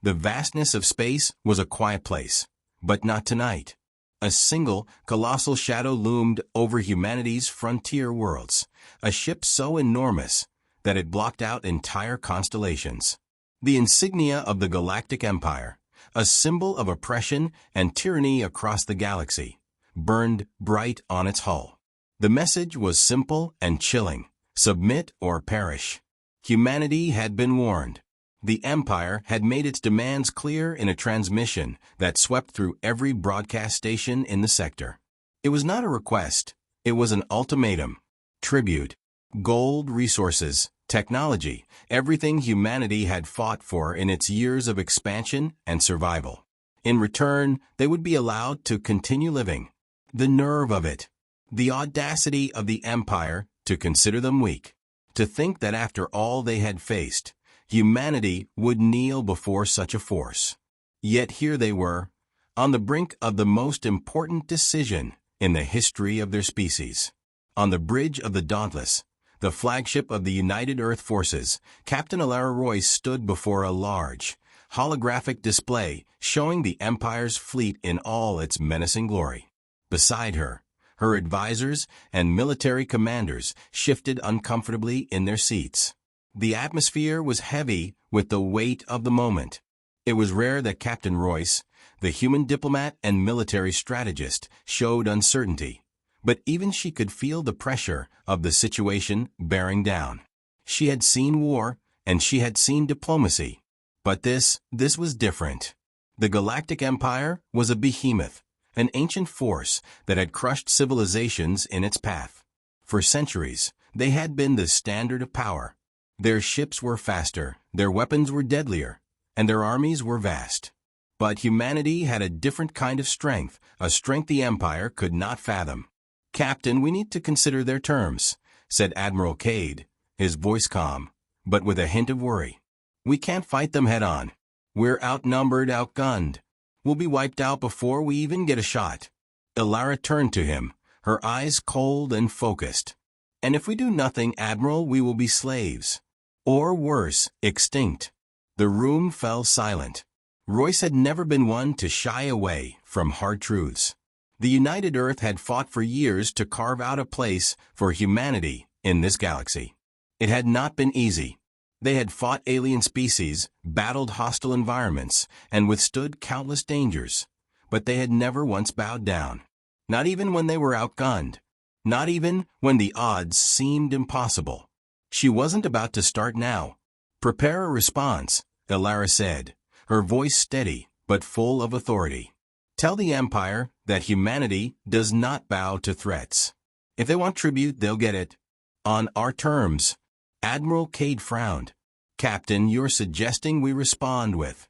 The vastness of space was a quiet place, but not tonight. A single, colossal shadow loomed over humanity's frontier worlds, a ship so enormous that it blocked out entire constellations. The insignia of the Galactic Empire, a symbol of oppression and tyranny across the galaxy, burned bright on its hull. The message was simple and chilling: submit or perish. Humanity had been warned. The Empire had made its demands clear in a transmission that swept through every broadcast station in the sector. It was not a request, it was an ultimatum. Tribute, gold, resources, technology, everything humanity had fought for in its years of expansion and survival. In return, they would be allowed to continue living. The nerve of it. The audacity of the Empire to consider them weak. To think that after all they had faced, humanity would kneel before such a force. Yet here they were, on the brink of the most important decision in the history of their species. On the bridge of the Dauntless, the flagship of the United Earth Forces, Captain Alara Royce stood before a large, holographic display showing the Empire's fleet in all its menacing glory. Beside her, her advisors and military commanders shifted uncomfortably in their seats. The atmosphere was heavy with the weight of the moment. It was rare that Captain Royce, the human diplomat and military strategist, showed uncertainty, but even she could feel the pressure of the situation bearing down. She had seen war, and she had seen diplomacy. But this was different. The Galactic Empire was a behemoth, an ancient force that had crushed civilizations in its path. For centuries, they had been the standard of power. Their ships were faster, their weapons were deadlier, and their armies were vast. But humanity had a different kind of strength, a strength the Empire could not fathom. "Captain, we need to consider their terms," said Admiral Cade, his voice calm, but with a hint of worry. "We can't fight them head-on. We're outnumbered, outgunned. We'll be wiped out before we even get a shot." Alara turned to him, her eyes cold and focused. "And if we do nothing, Admiral, we will be slaves. Or worse, extinct." The room fell silent. Royce had never been one to shy away from hard truths. The United Earth had fought for years to carve out a place for humanity in this galaxy. It had not been easy. They had fought alien species, battled hostile environments, and withstood countless dangers. But they had never once bowed down. Not even when they were outgunned. Not even when the odds seemed impossible. She wasn't about to start now. "Prepare a response," Alara said, her voice steady but full of authority. "Tell the Empire that humanity does not bow to threats. If they want tribute, they'll get it. On our terms." Admiral Cade frowned. "Captain, you're suggesting we respond with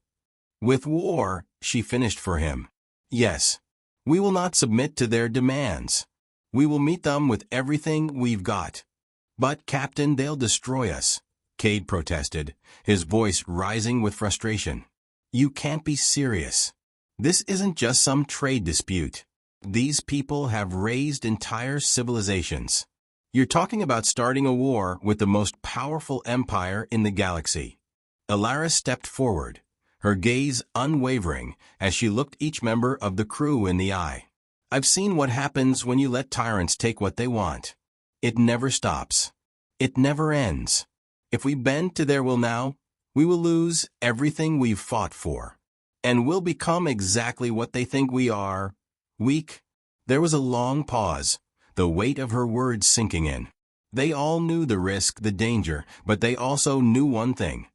war," she finished for him. "Yes. We will not submit to their demands. We will meet them with everything we've got." "But, Captain, they'll destroy us," Cade protested, his voice rising with frustration. "You can't be serious. This isn't just some trade dispute. These people have raised entire civilizations. You're talking about starting a war with the most powerful empire in the galaxy." Alara stepped forward, her gaze unwavering as she looked each member of the crew in the eye. "I've seen what happens when you let tyrants take what they want. It never stops. It never ends. If we bend to their will now, we will lose everything we've fought for. And we'll become exactly what they think we are: weak." There was a long pause, the weight of her words sinking in. They all knew the risk, the danger, but they also knew one thing.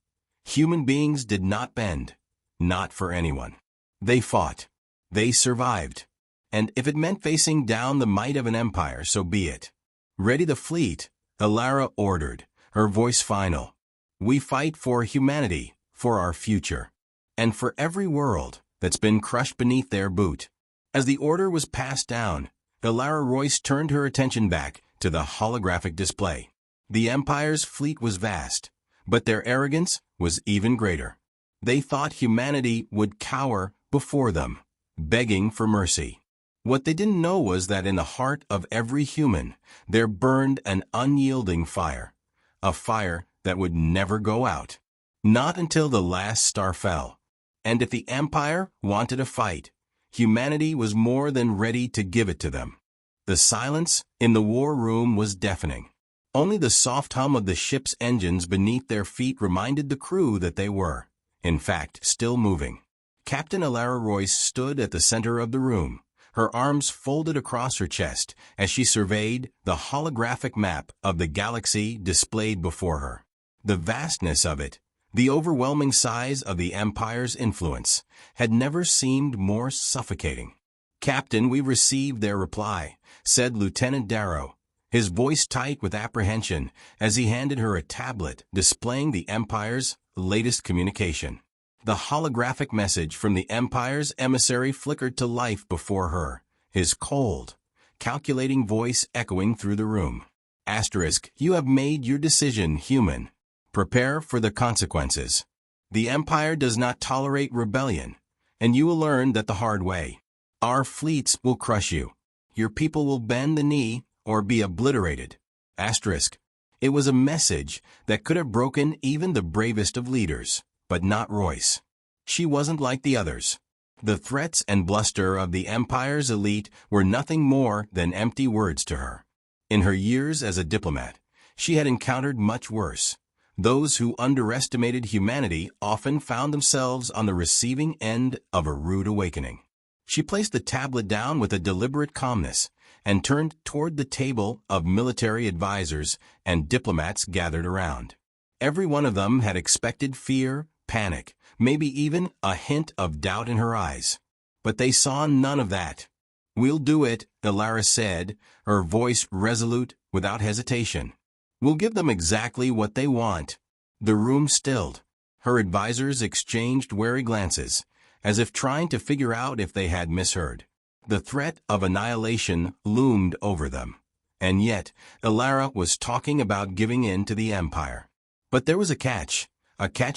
Human beings did not bend. Not for anyone. They fought. They survived. And if it meant facing down the might of an empire, so be it. "Ready the fleet," Alara ordered, her voice final. "We fight for humanity, for our future, and for every world that's been crushed beneath their boot." As the order was passed down, Alara Royce turned her attention back to the holographic display. The Empire's fleet was vast, but their arrogance was even greater. They thought humanity would cower before them, begging for mercy. What they didn't know was that in the heart of every human, there burned an unyielding fire, a fire that would never go out. Not until the last star fell. And if the Empire wanted a fight, humanity was more than ready to give it to them. The silence in the war room was deafening. Only the soft hum of the ship's engines beneath their feet reminded the crew that they were, in fact, still moving. Captain Alara Royce stood at the center of the room, her arms folded across her chest as she surveyed the holographic map of the galaxy displayed before her. The vastness of it, the overwhelming size of the Empire's influence, had never seemed more suffocating. "Captain, we received their reply," said Lieutenant Darrow, his voice tight with apprehension as he handed her a tablet displaying the Empire's latest communication. The holographic message from the Empire's emissary flickered to life before her, his cold, calculating voice echoing through the room. Asterisk, "You have made your decision, human. Prepare for the consequences. The Empire does not tolerate rebellion, and you will learn that the hard way. Our fleets will crush you. Your people will bend the knee or be obliterated." Asterisk. It was a message that could have broken even the bravest of leaders, but not Royce. She wasn't like the others. The threats and bluster of the Empire's elite were nothing more than empty words to her. In her years as a diplomat, she had encountered much worse. Those who underestimated humanity often found themselves on the receiving end of a rude awakening. She placed the tablet down with a deliberate calmness and turned toward the table of military advisors and diplomats gathered around. Every one of them had expected fear, panic, maybe even a hint of doubt in her eyes. But they saw none of that. "We'll do it," Alara said, her voice resolute without hesitation. "We'll give them exactly what they want." The room stilled. Her advisors exchanged wary glances, as if trying to figure out if they had misheard. The threat of annihilation loomed over them. And yet, Alara was talking about giving in to the Empire. But there was a catch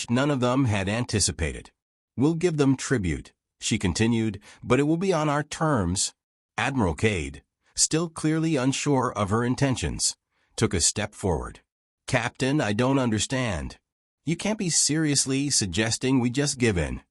none of them had anticipated. "We'll give them tribute," she continued, "but it will be on our terms." Admiral Cade, still clearly unsure of her intentions, took a step forward. "Captain, I don't understand. You can't be seriously suggesting we just give in."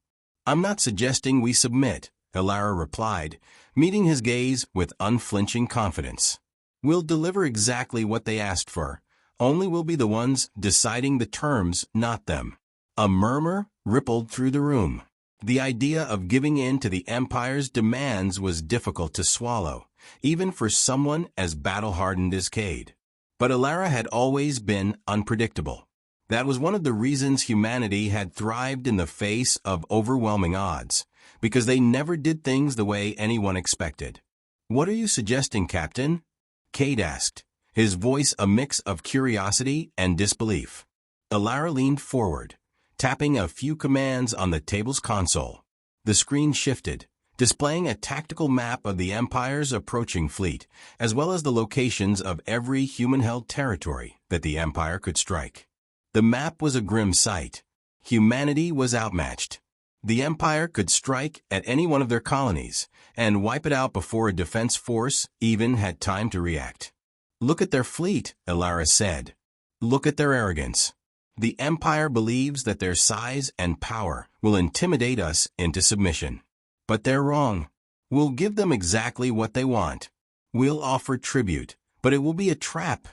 "I'm not suggesting we submit," Alara replied, meeting his gaze with unflinching confidence. "We'll deliver exactly what they asked for, only we'll be the ones deciding the terms, not them." A murmur rippled through the room. The idea of giving in to the Empire's demands was difficult to swallow, even for someone as battle-hardened as Cade. But Alara had always been unpredictable. That was one of the reasons humanity had thrived in the face of overwhelming odds, because they never did things the way anyone expected. "What are you suggesting, Captain?" Cade asked, his voice a mix of curiosity and disbelief. Alara leaned forward, tapping a few commands on the table's console. The screen shifted, displaying a tactical map of the Empire's approaching fleet, as well as the locations of every human-held territory that the Empire could strike. The map was a grim sight. Humanity was outmatched. The Empire could strike at any one of their colonies and wipe it out before a defense force even had time to react. "Look at their fleet," Alara said. "Look at their arrogance. The Empire believes that their size and power will intimidate us into submission. But they're wrong. We'll give them exactly what they want. We'll offer tribute, but it will be a trap."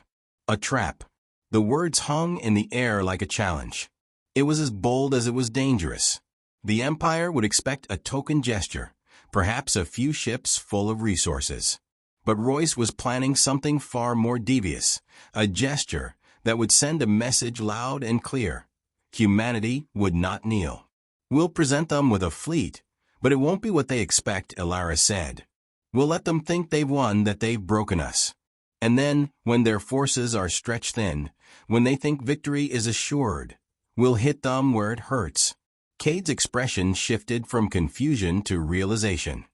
A trap. The words hung in the air like a challenge. It was as bold as it was dangerous. The Empire would expect a token gesture, perhaps a few ships full of resources. But Royce was planning something far more devious, a gesture that would send a message loud and clear. Humanity would not kneel. "We'll present them with a fleet, but it won't be what they expect," Alara said. "We'll let them think they've won, that they've broken us. And then, when their forces are stretched thin, when they think victory is assured, we'll hit them where it hurts." Cade's expression shifted from confusion to realization.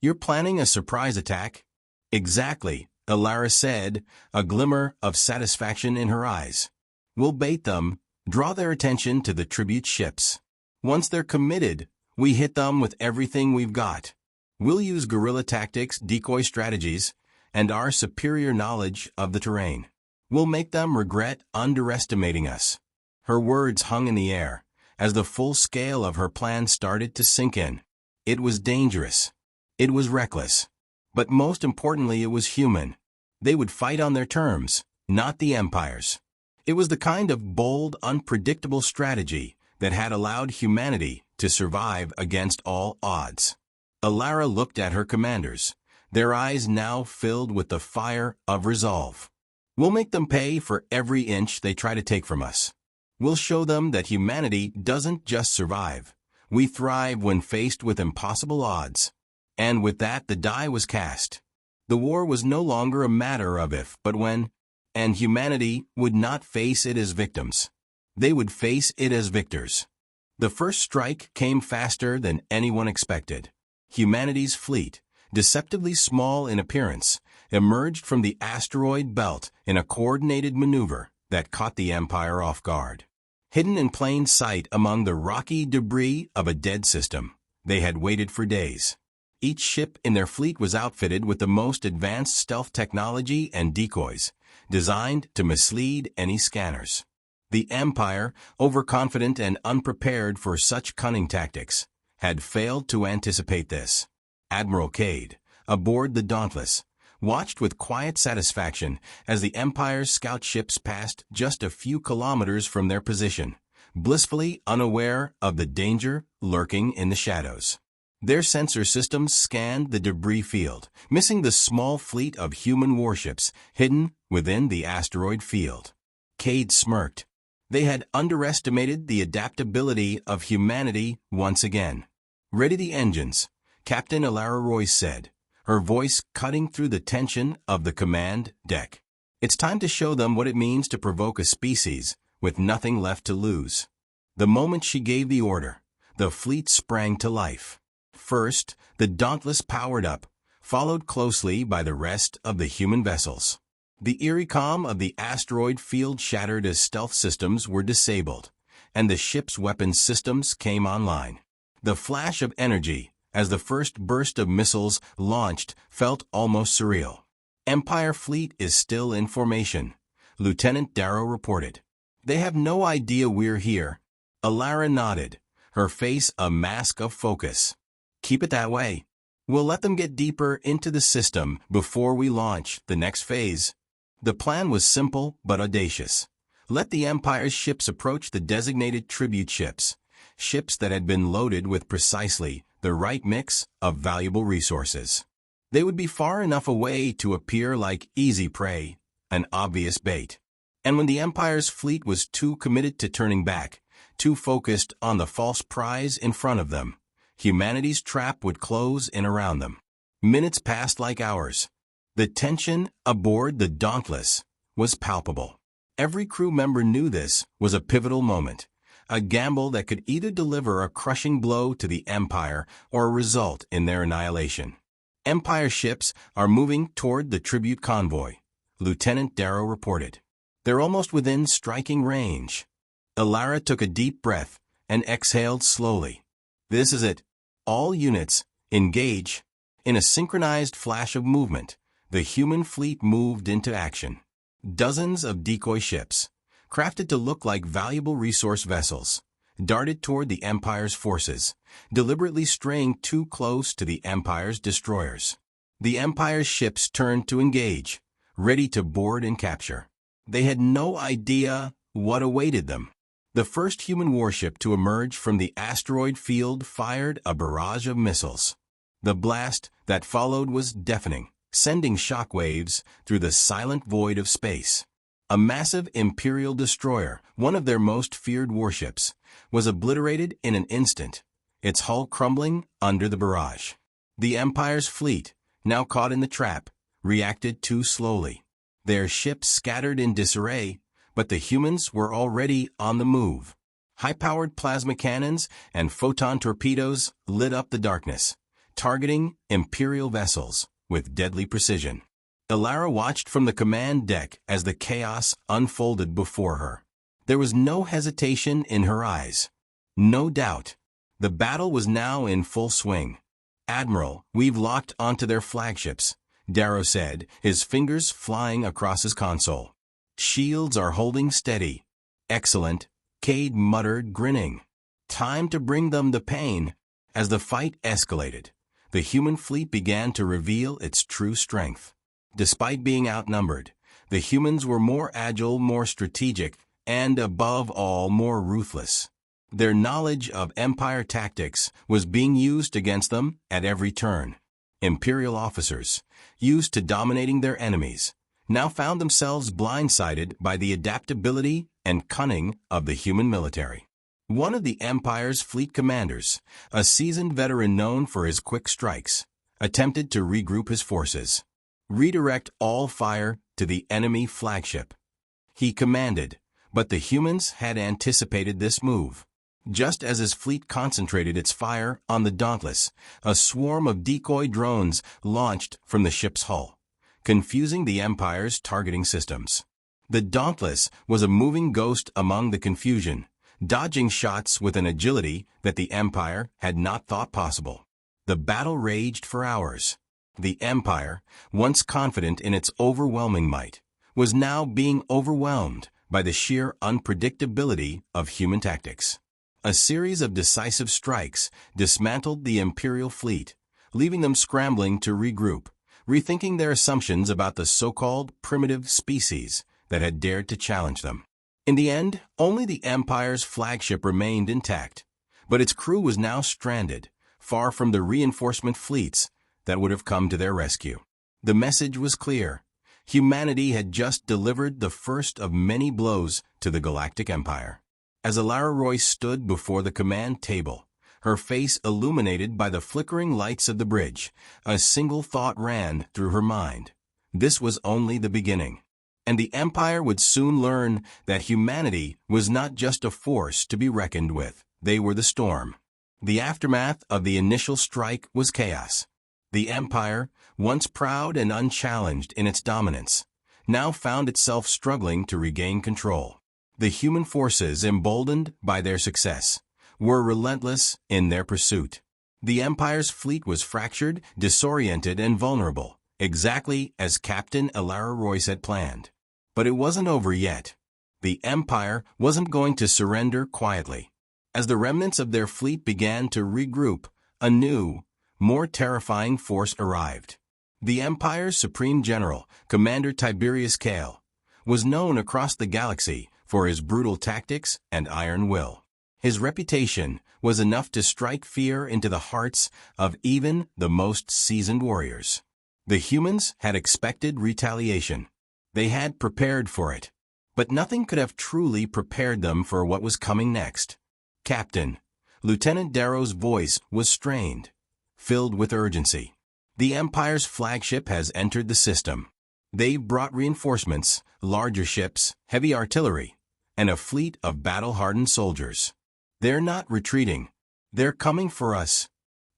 "You're planning a surprise attack?" "Exactly," Alara said, a glimmer of satisfaction in her eyes. "We'll bait them, draw their attention to the tribute ships. Once they're committed, we hit them with everything we've got. We'll use guerrilla tactics, decoy strategies, and our superior knowledge of the terrain. We'll make them regret underestimating us." Her words hung in the air, as the full scale of her plan started to sink in. It was dangerous. It was reckless. But most importantly, it was human. They would fight on their terms, not the Empire's. It was the kind of bold, unpredictable strategy that had allowed humanity to survive against all odds. Alara looked at her commanders, their eyes now filled with the fire of resolve. We'll make them pay for every inch they try to take from us. We'll show them that humanity doesn't just survive. We thrive when faced with impossible odds. And with that, the die was cast. The war was no longer a matter of if, but when, and humanity would not face it as victims. They would face it as victors. The first strike came faster than anyone expected. Humanity's fleet, deceptively small in appearance, emerged from the asteroid belt in a coordinated maneuver that caught the Empire off guard. Hidden in plain sight among the rocky debris of a dead system, they had waited for days. Each ship in their fleet was outfitted with the most advanced stealth technology and decoys, designed to mislead any scanners. The Empire, overconfident and unprepared for such cunning tactics, had failed to anticipate this. Admiral Cade, aboard the Dauntless, watched with quiet satisfaction as the Empire's scout ships passed just a few kilometers from their position, blissfully unaware of the danger lurking in the shadows. Their sensor systems scanned the debris field, missing the small fleet of human warships hidden within the asteroid field. Cade smirked. They had underestimated the adaptability of humanity once again. "Ready the engines," Captain Alara Royce said, her voice cutting through the tension of the command deck. "It's time to show them what it means to provoke a species with nothing left to lose." The moment she gave the order, the fleet sprang to life. First, the Dauntless powered up, followed closely by the rest of the human vessels. The eerie calm of the asteroid field shattered as stealth systems were disabled, and the ship's weapons systems came online. The flash of energy, as the first burst of missiles launched, felt almost surreal. "Empire fleet is still in formation," Lieutenant Darrow reported. "They have no idea we're here." Alara nodded, her face a mask of focus. "Keep it that way. We'll let them get deeper into the system before we launch the next phase." The plan was simple but audacious. Let the Empire's ships approach the designated tribute ships, ships that had been loaded with precisely the right mix of valuable resources. They would be far enough away to appear like easy prey, an obvious bait. And when the Empire's fleet was too committed to turning back, too focused on the false prize in front of them, humanity's trap would close in around them. Minutes passed like hours. The tension aboard the Dauntless was palpable. Every crew member knew this was a pivotal moment, a gamble that could either deliver a crushing blow to the Empire or result in their annihilation. "Empire ships are moving toward the tribute convoy," Lieutenant Darrow reported. "They're almost within striking range." Alara took a deep breath and exhaled slowly. "This is it. All units, engage." In a synchronized flash of movement, the human fleet moved into action. Dozens of decoy ships, crafted to look like valuable resource vessels, darted toward the Empire's forces, deliberately straying too close to the Empire's destroyers. The Empire's ships turned to engage, ready to board and capture. They had no idea what awaited them. The first human warship to emerge from the asteroid field fired a barrage of missiles. The blast that followed was deafening, sending shockwaves through the silent void of space. A massive Imperial destroyer, one of their most feared warships, was obliterated in an instant, its hull crumbling under the barrage. The Empire's fleet, now caught in the trap, reacted too slowly. Their ships scattered in disarray, but the humans were already on the move. High-powered plasma cannons and photon torpedoes lit up the darkness, targeting Imperial vessels with deadly precision. Alara watched from the command deck as the chaos unfolded before her. There was no hesitation in her eyes. No doubt. The battle was now in full swing. "Admiral, we've locked onto their flagships," Darrow said, his fingers flying across his console. "Shields are holding steady." "Excellent," Cade muttered, grinning. Time to bring them the pain. As the fight escalated, the human fleet began to reveal its true strength. Despite being outnumbered, the humans were more agile, more strategic, and above all, more ruthless. Their knowledge of Empire tactics was being used against them at every turn. Imperial officers, used to dominating their enemies, now found themselves blindsided by the adaptability and cunning of the human military. One of the Empire's fleet commanders, a seasoned veteran known for his quick strikes, attempted to regroup his forces. Redirect all fire to the enemy flagship, he commanded, but the humans had anticipated this move. Just as his fleet concentrated its fire on the Dauntless, a swarm of decoy drones launched from the ship's hull, confusing the Empire's targeting systems. The Dauntless was a moving ghost among the confusion, dodging shots with an agility that the Empire had not thought possible. The battle raged for hours. The Empire, once confident in its overwhelming might, was now being overwhelmed by the sheer unpredictability of human tactics. A series of decisive strikes dismantled the Imperial fleet, leaving them scrambling to regroup, rethinking their assumptions about the so-called primitive species that had dared to challenge them. In the end, only the Empire's flagship remained intact, but its crew was now stranded, far from the reinforcement fleets that would have come to their rescue. The message was clear. Humanity had just delivered the first of many blows to the Galactic Empire. As Alara Royce stood before the command table, her face illuminated by the flickering lights of the bridge, a single thought ran through her mind. This was only the beginning. And the Empire would soon learn that humanity was not just a force to be reckoned with. They were the storm. The aftermath of the initial strike was chaos. The Empire, once proud and unchallenged in its dominance, now found itself struggling to regain control. The human forces, emboldened by their success, were relentless in their pursuit. The Empire's fleet was fractured, disoriented, and vulnerable, exactly as Captain Alara Royce had planned. But it wasn't over yet. The Empire wasn't going to surrender quietly. As the remnants of their fleet began to regroup, a new, more terrifying force arrived. The Empire's Supreme General, Commander Tiberius Kale, was known across the galaxy for his brutal tactics and iron will. His reputation was enough to strike fear into the hearts of even the most seasoned warriors. The humans had expected retaliation. They had prepared for it. But nothing could have truly prepared them for what was coming next. Captain, Lieutenant Darrow's voice was strained, filled with urgency. The Empire's flagship has entered the system. They've brought reinforcements, larger ships, heavy artillery, and a fleet of battle-hardened soldiers. They're not retreating. They're coming for us.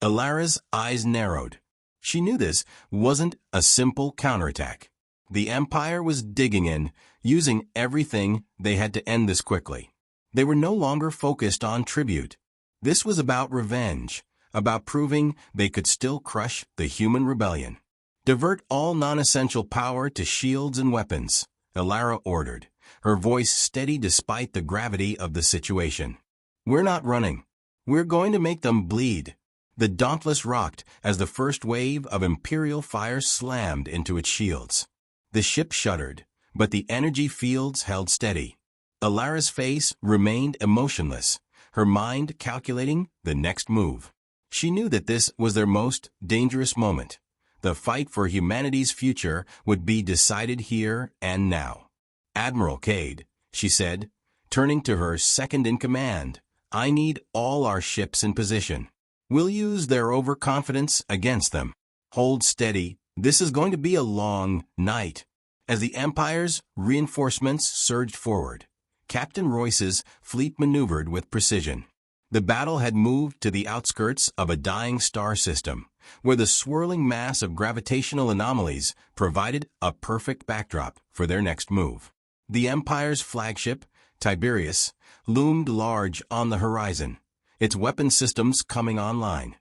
Alara's eyes narrowed. She knew this wasn't a simple counterattack. The Empire was digging in, using everything they had to end this quickly. They were no longer focused on tribute. This was about revenge, about proving they could still crush the human rebellion. Divert all non-essential power to shields and weapons, Alara ordered, her voice steady despite the gravity of the situation. We're not running. We're going to make them bleed. The Dauntless rocked as the first wave of Imperial fire slammed into its shields. The ship shuddered, but the energy fields held steady. Alara's face remained emotionless, her mind calculating the next move. She knew that this was their most dangerous moment. The fight for humanity's future would be decided here and now. Admiral Cade, she said, turning to her second-in-command, I need all our ships in position. We'll use their overconfidence against them. Hold steady. This is going to be a long night. As the Empire's reinforcements surged forward, Captain Royce's fleet maneuvered with precision. The battle had moved to the outskirts of a dying star system, where the swirling mass of gravitational anomalies provided a perfect backdrop for their next move. The Empire's flagship, Tiberius, loomed large on the horizon, its weapon systems coming online,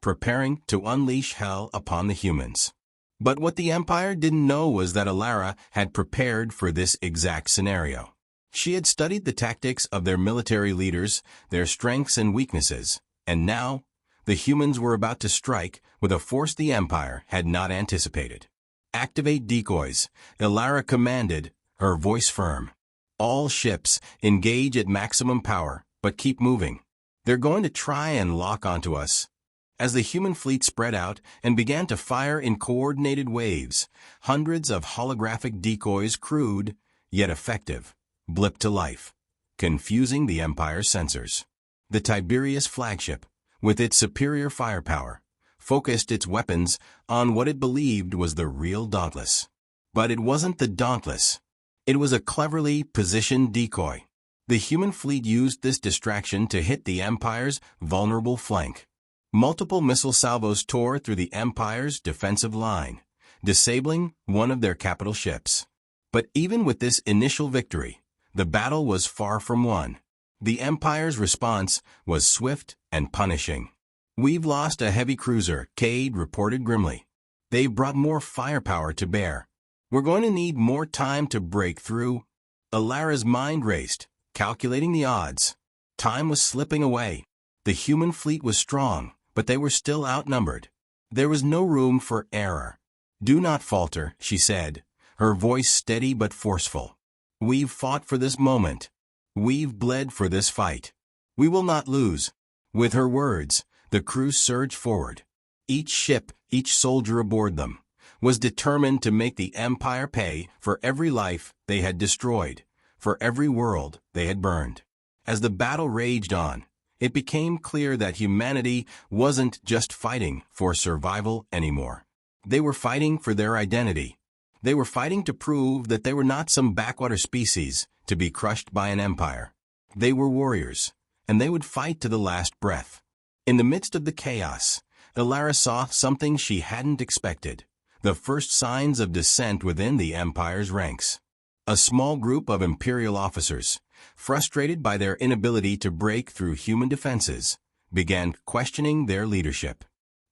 preparing to unleash hell upon the humans. But what the Empire didn't know was that Alara had prepared for this exact scenario. She had studied the tactics of their military leaders, their strengths and weaknesses, and now, the humans were about to strike with a force the Empire had not anticipated. "Activate decoys," Elara commanded, her voice firm. "All ships, engage at maximum power, but keep moving. They're going to try and lock onto us." As the human fleet spread out and began to fire in coordinated waves, hundreds of holographic decoys, crude, yet effective, blipped to life, confusing the Empire's sensors. The Tiberius flagship, with its superior firepower, focused its weapons on what it believed was the real Dauntless. But it wasn't the Dauntless. It was a cleverly positioned decoy. The human fleet used this distraction to hit the Empire's vulnerable flank. Multiple missile salvos tore through the Empire's defensive line, disabling one of their capital ships. But even with this initial victory, the battle was far from won. The Empire's response was swift and punishing. "We've lost a heavy cruiser," Cade reported grimly. "They've brought more firepower to bear. We're going to need more time to break through." Elara's mind raced, calculating the odds. Time was slipping away. The human fleet was strong, but they were still outnumbered. There was no room for error. "Do not falter," she said, her voice steady but forceful. "We've fought for this moment. We've bled for this fight. We will not lose." With her words, the crew surged forward. Each ship, each soldier aboard them, was determined to make the Empire pay for every life they had destroyed, for every world they had burned. As the battle raged on, it became clear that humanity wasn't just fighting for survival anymore. They were fighting for their identity. They were fighting to prove that they were not some backwater species to be crushed by an empire. They were warriors, and they would fight to the last breath. In the midst of the chaos, Elara saw something she hadn't expected: the first signs of dissent within the Empire's ranks. A small group of Imperial officers, frustrated by their inability to break through human defenses, began questioning their leadership.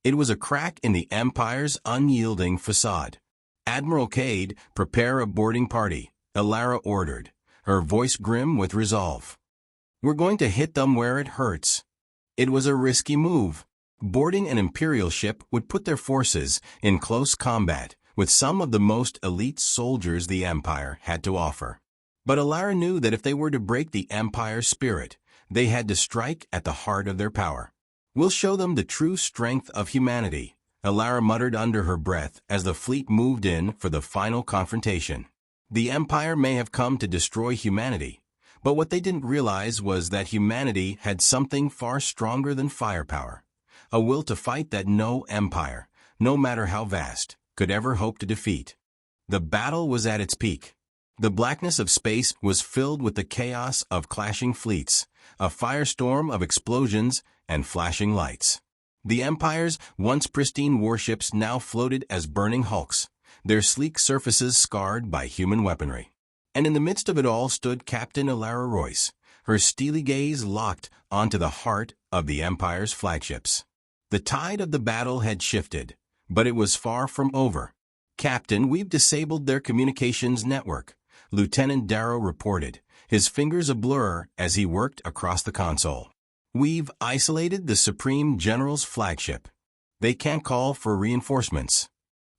It was a crack in the Empire's unyielding facade. "Admiral Cade, prepare a boarding party," Elara ordered, her voice grim with resolve. "We're going to hit them where it hurts." It was a risky move. Boarding an Imperial ship would put their forces in close combat with some of the most elite soldiers the Empire had to offer. But Elara knew that if they were to break the Empire's spirit, they had to strike at the heart of their power. "We'll show them the true strength of humanity," Elara muttered under her breath as the fleet moved in for the final confrontation. The Empire may have come to destroy humanity, but what they didn't realize was that humanity had something far stronger than firepower: a will to fight that no empire, no matter how vast, could ever hope to defeat. The battle was at its peak. The blackness of space was filled with the chaos of clashing fleets, a firestorm of explosions and flashing lights. The Empire's once pristine warships now floated as burning hulks, their sleek surfaces scarred by human weaponry. And in the midst of it all stood Captain Elara Royce, her steely gaze locked onto the heart of the Empire's flagships. The tide of the battle had shifted, but it was far from over. "Captain, we've disabled their communications network," Lieutenant Darrow reported, his fingers a blur as he worked across the console. "We've isolated the Supreme General's flagship. They can't call for reinforcements."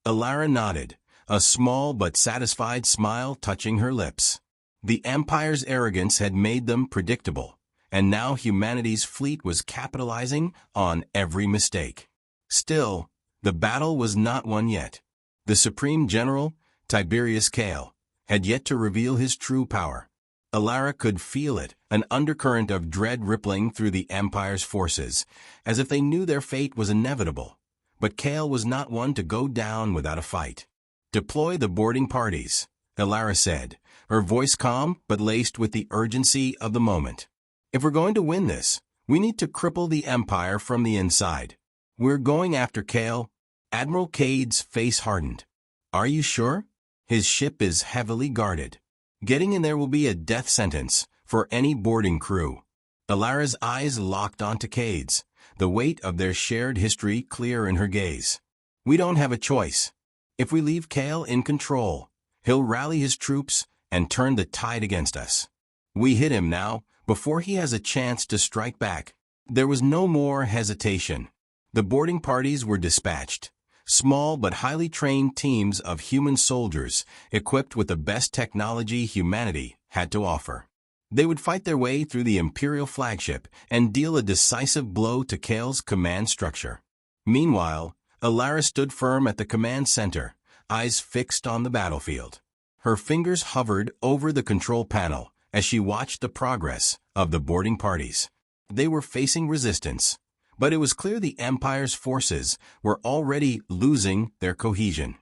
Elara nodded, a small but satisfied smile touching her lips. The Empire's arrogance had made them predictable, and now humanity's fleet was capitalizing on every mistake. Still, the battle was not won yet. The Supreme General, Tiberius Kale, had yet to reveal his true power. Elara could feel it, an undercurrent of dread rippling through the Empire's forces, as if they knew their fate was inevitable. But Kale was not one to go down without a fight. "Deploy the boarding parties," Elara said, her voice calm but laced with the urgency of the moment. "If we're going to win this, we need to cripple the Empire from the inside. We're going after Kale." Admiral Cade's face hardened. "Are you sure? His ship is heavily guarded. Getting in there will be a death sentence for any boarding crew." Elara's eyes locked onto Cade's, the weight of their shared history clear in her gaze. "We don't have a choice. If we leave Kale in control, he'll rally his troops and turn the tide against us. We hit him now, before he has a chance to strike back. There was no more hesitation. The boarding parties were dispatched. Small but highly trained teams of human soldiers, equipped with the best technology humanity had to offer. They would fight their way through the Imperial flagship and deal a decisive blow to Kale's command structure. Meanwhile, Alara stood firm at the command center, eyes fixed on the battlefield. Her fingers hovered over the control panel as she watched the progress of the boarding parties. They were facing resistance, but it was clear the Empire's forces were already losing their cohesion.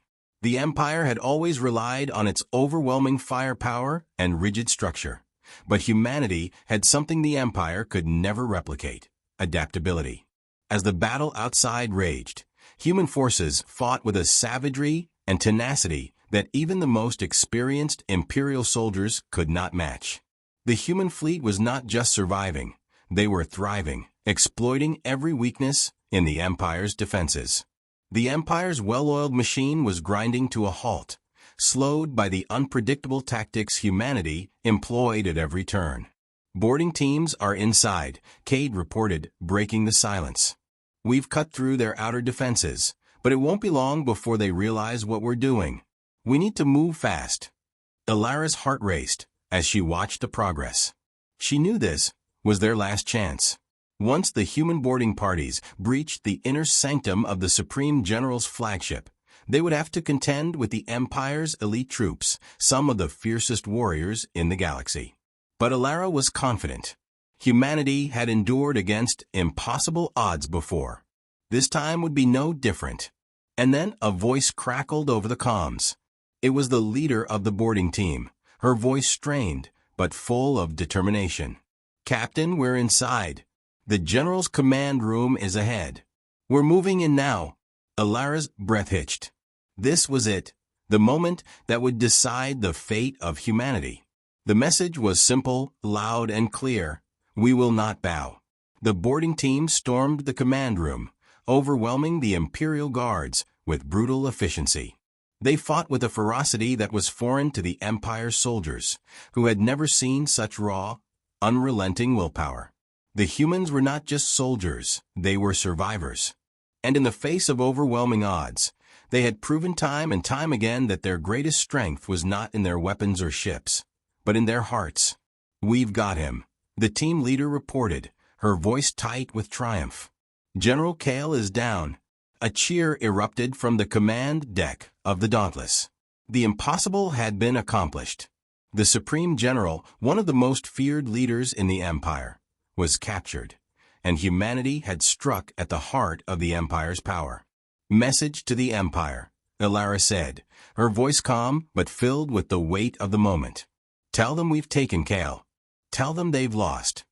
The Empire had always relied on its overwhelming firepower and rigid structure, but humanity had something the Empire could never replicate: adaptability. As the battle outside raged, human forces fought with a savagery and tenacity that even the most experienced Imperial soldiers could not match. The human fleet was not just surviving, they were thriving, exploiting every weakness in the Empire's defenses. The Empire's well-oiled machine was grinding to a halt, slowed by the unpredictable tactics humanity employed at every turn. Boarding teams are inside, Cade reported, breaking the silence. We've cut through their outer defenses, but it won't be long before they realize what we're doing. We need to move fast. Alara's heart raced as she watched the progress. She knew this was their last chance. Once the human boarding parties breached the inner sanctum of the Supreme General's flagship, they would have to contend with the Empire's elite troops, some of the fiercest warriors in the galaxy. But Alara was confident. Humanity had endured against impossible odds before. This time would be no different. And then a voice crackled over the comms. It was the leader of the boarding team, her voice strained, but full of determination. "Captain, we're inside. The General's command room is ahead. We're moving in now." Alara's breath hitched. This was it, the moment that would decide the fate of humanity. The message was simple, loud, and clear: we will not bow. The boarding team stormed the command room, overwhelming the Imperial guards with brutal efficiency. They fought with a ferocity that was foreign to the Empire's soldiers, who had never seen such raw, unrelenting willpower. The humans were not just soldiers, they were survivors. And in the face of overwhelming odds, they had proven time and time again that their greatest strength was not in their weapons or ships, but in their hearts. "We've got him," the team leader reported, her voice tight with triumph. "General Kale is down." A cheer erupted from the command deck of the Dauntless. The impossible had been accomplished. The Supreme General, one of the most feared leaders in the Empire, was captured, and humanity had struck at the heart of the Empire's power. "Message to the Empire," Alara said, her voice calm but filled with the weight of the moment. "Tell them we've taken Kale. Tell them they've lost."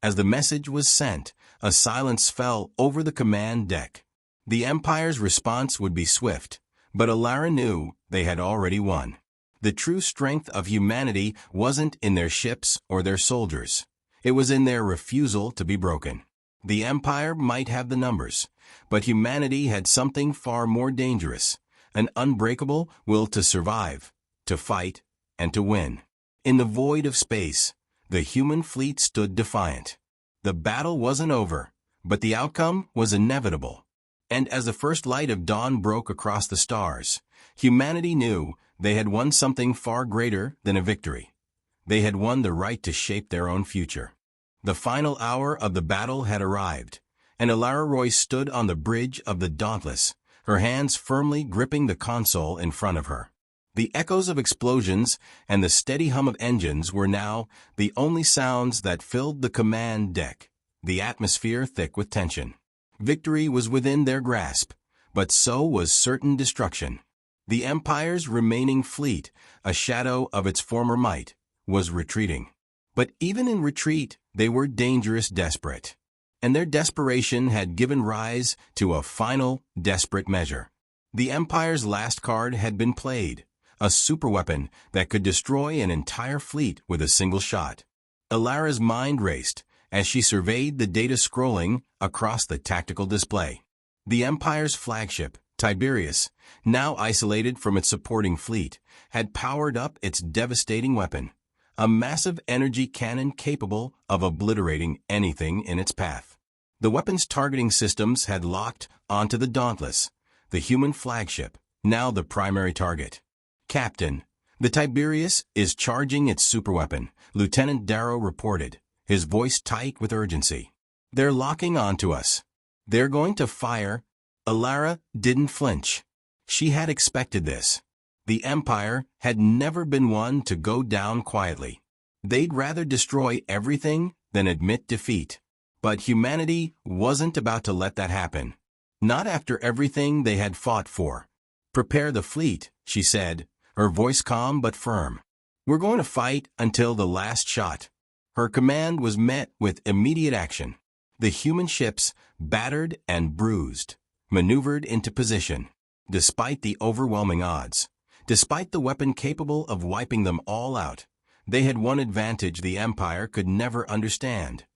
As the message was sent, a silence fell over the command deck. The Empire's response would be swift, but Alara knew they had already won. The true strength of humanity wasn't in their ships or their soldiers. It was in their refusal to be broken. The Empire might have the numbers, but humanity had something far more dangerous: an unbreakable will to survive, to fight, and to win. In the void of space, the human fleet stood defiant. The battle wasn't over, but the outcome was inevitable. And as the first light of dawn broke across the stars, humanity knew they had won something far greater than a victory. They had won the right to shape their own future. The final hour of the battle had arrived, and Alara Royce stood on the bridge of the Dauntless, her hands firmly gripping the console in front of her. The echoes of explosions and the steady hum of engines were now the only sounds that filled the command deck, the atmosphere thick with tension. Victory was within their grasp, but so was certain destruction. The Empire's remaining fleet, a shadow of its former might, was retreating. But even in retreat, they were dangerous, desperate. And their desperation had given rise to a final, desperate measure. The Empire's last card had been played, a superweapon that could destroy an entire fleet with a single shot. Alara's mind raced as she surveyed the data scrolling across the tactical display. The Empire's flagship, Tiberius, now isolated from its supporting fleet, had powered up its devastating weapon, a massive energy cannon capable of obliterating anything in its path. The weapon's targeting systems had locked onto the Dauntless, the human flagship, now the primary target. "Captain, the Tiberius is charging its superweapon," Lieutenant Darrow reported, his voice tight with urgency. "They're locking onto us. They're going to fire." Alara didn't flinch. She had expected this. The Empire had never been one to go down quietly. They'd rather destroy everything than admit defeat. But humanity wasn't about to let that happen. Not after everything they had fought for. "Prepare the fleet," she said, her voice calm but firm. "We're going to fight until the last shot." Her command was met with immediate action. The human ships, battered and bruised, maneuvered into position. Despite the overwhelming odds, despite the weapon capable of wiping them all out, they had one advantage the Empire could never understand: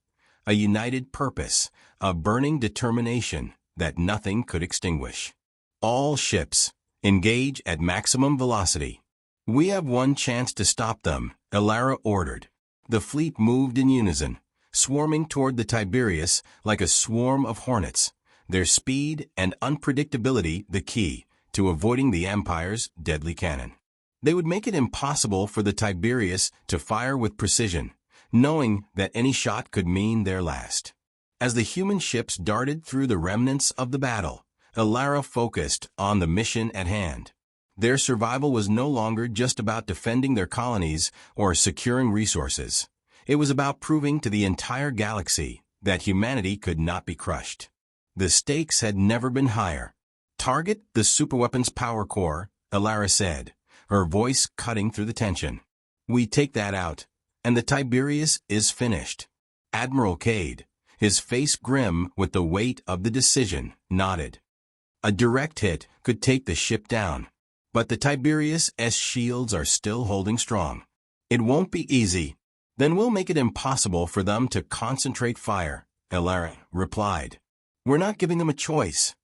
a united purpose, a burning determination that nothing could extinguish. "All ships, engage at maximum velocity. We have one chance to stop them," Alara ordered. The fleet moved in unison, swarming toward the Tiberius like a swarm of hornets, their speed and unpredictability the key to avoiding the Empire's deadly cannon. They would make it impossible for the Tiberius to fire with precision, knowing that any shot could mean their last. As the human ships darted through the remnants of the battle, Alara focused on the mission at hand. Their survival was no longer just about defending their colonies or securing resources. It was about proving to the entire galaxy that humanity could not be crushed. The stakes had never been higher. "Target the superweapon's power core," Alara said, her voice cutting through the tension. "We take that out, and the Tiberius is finished." Admiral Cade, his face grim with the weight of the decision, nodded. "A direct hit could take the ship down, but the Tiberius's shields are still holding strong. It won't be easy. Then we'll make it impossible for them to concentrate fire," Alara replied. "We're not giving them a choice."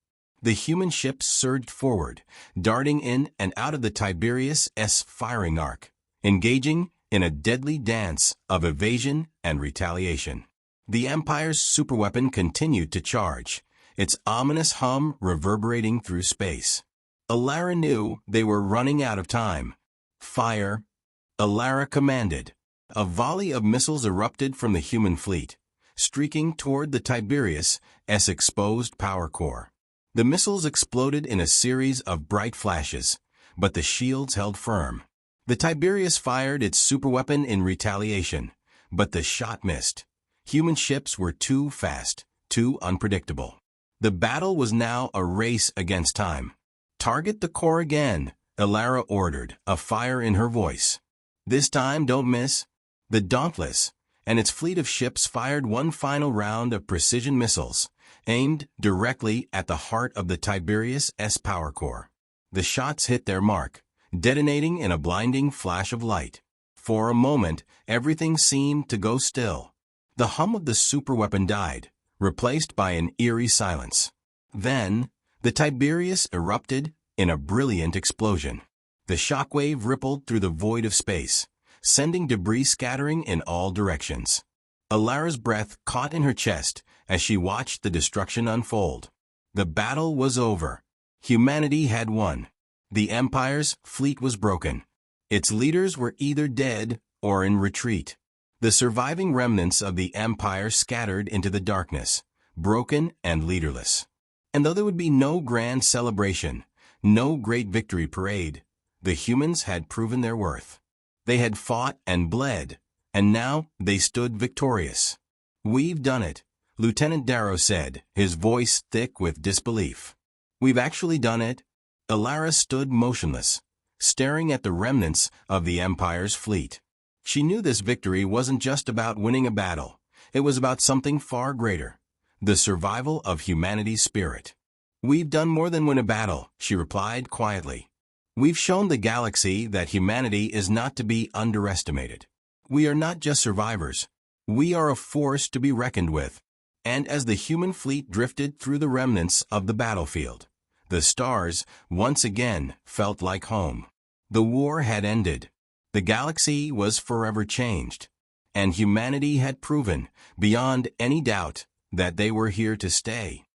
The human ships surged forward, darting in and out of the Tiberius's firing arc, engaging in a deadly dance of evasion and retaliation. The Empire's superweapon continued to charge, its ominous hum reverberating through space. Alara knew they were running out of time. "Fire!" Alara commanded. A volley of missiles erupted from the human fleet, streaking toward the Tiberius's exposed power core. The missiles exploded in a series of bright flashes, but the shields held firm. The Tiberius fired its superweapon in retaliation, but the shot missed. Human ships were too fast, too unpredictable. The battle was now a race against time. "Target the core again," Alara ordered, a fire in her voice. "This time don't miss." The Dauntless and its fleet of ships fired one final round of precision missiles, aimed directly at the heart of the Tiberius's power core. The shots hit their mark, detonating in a blinding flash of light. For a moment, everything seemed to go still. The hum of the superweapon died, replaced by an eerie silence. Then, the Tiberius erupted in a brilliant explosion. The shockwave rippled through the void of space, sending debris scattering in all directions. Alara's breath caught in her chest as she watched the destruction unfold. The battle was over. Humanity had won. The Empire's fleet was broken. Its leaders were either dead or in retreat. The surviving remnants of the Empire scattered into the darkness, broken and leaderless. And though there would be no grand celebration, no great victory parade, the humans had proven their worth. They had fought and bled, and now they stood victorious. "We've done it," Lieutenant Darrow said, his voice thick with disbelief. "We've actually done it." Alara stood motionless, staring at the remnants of the Empire's fleet. She knew this victory wasn't just about winning a battle. It was about something far greater: the survival of humanity's spirit. "We've done more than win a battle," she replied quietly. "We've shown the galaxy that humanity is not to be underestimated. We are not just survivors. We are a force to be reckoned with." And as the human fleet drifted through the remnants of the battlefield, the stars once again felt like home. The war had ended. The galaxy was forever changed, and humanity had proven, beyond any doubt, that they were here to stay.